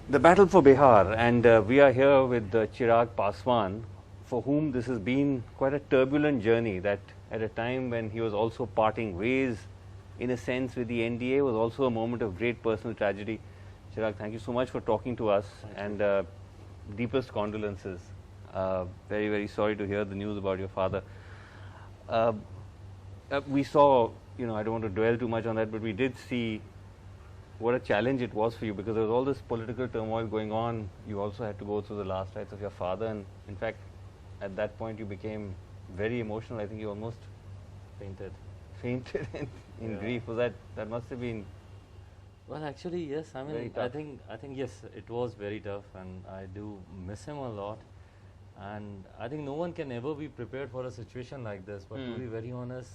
The battle for Bihar, and we are here with Chirag Paswan, for whom this has been quite a turbulent journey. That at a time when he was also parting ways, in a sense, with the NDA, was also a moment of great personal tragedy. Chirag, thank you so much for talking to us, and deepest condolences. Very, very sorry to hear the news about your father. We saw, I don't want to dwell too much on that, but we did see what a challenge it was for you, because there was all this political turmoil going on. You also had to go through the last rites of your father, and in fact, at that point you became very emotional. I think you almost Fainted in grief. Was that must have been... Well, actually, yes. I mean, I think yes, it was very tough, and I do miss him a lot. And I think no one can ever be prepared for a situation like this. But to be very honest,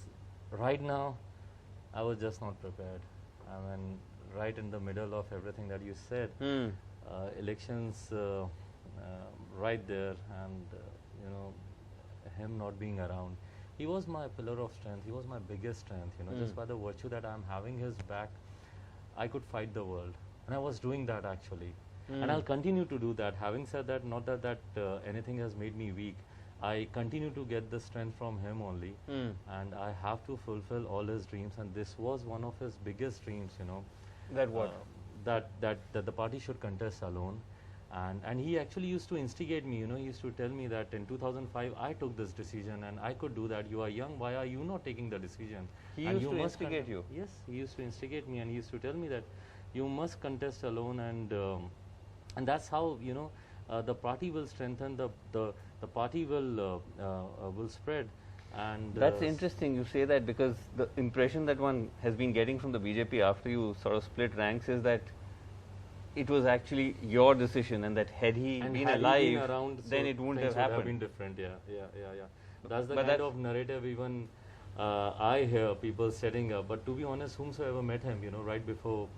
right now, I was just not prepared. I mean, right in the middle of everything that you said, elections right there, and him not being around. He was my pillar of strength. He was my biggest strength. Just by the virtue that I'm having his back, I could fight the world, and I was doing that actually, and I'll continue to do that. Having said that, not that anything has made me weak. I continue to get the strength from him only, and I have to fulfill all his dreams, and this was one of his biggest dreams. That what? That the party should contest alone. And he actually used to instigate me, he used to tell me that in 2005 I took this decision and I could do that. You are young, why are you not taking the decision? He used to instigate you? Yes, he used to instigate me, and he used to tell me that you must contest alone, and that's how, the party will strengthen, the party will spread. And that's interesting you say that, because the impression that one has been getting from the BJP after you sort of split ranks is that it was actually your decision, and that had he been alive, then it wouldn't have happened. Have been different, yeah. That's the kind of narrative even I hear people setting up. But to be honest, whomsoever met him, right before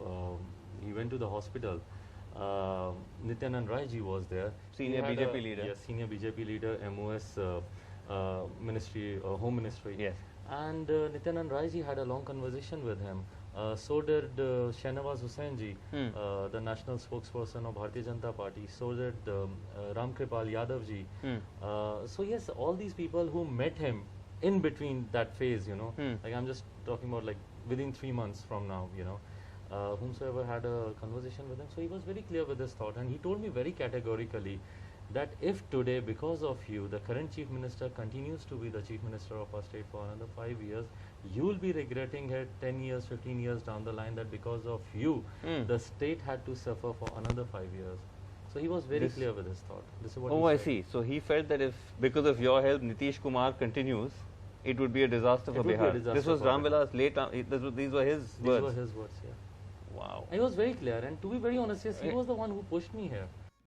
he went to the hospital, Nityanand Rai ji was there. Senior BJP leader. Yes, senior BJP leader, MOS ministry, Home Ministry. Yes. And Nityanand Rai ji had a long conversation with him. So did Shahnawaz Hussain ji, the national spokesperson of Bharatiya Janata Party. So did Ram Yadav ji. So yes, all these people who met him in between that phase, like I'm just talking about like within 3 months from now, whomsoever had a conversation with him. So he was very clear with his thought, and he told me very categorically that if today, because of you, the current Chief Minister continues to be the Chief Minister of our state for another 5 years, you will be regretting it 10 years, 15 years down the line, that because of you, the state had to suffer for another 5 years. So he was very clear with his thought. This is what he said. I see. So he felt that if, because of your help, Nitish Kumar continues, it would be a disaster for Bihar. This was Ram Vilas these were his words. These were his words, yeah. Wow. He was very clear, and to be very honest, yes, he was the one who pushed me here.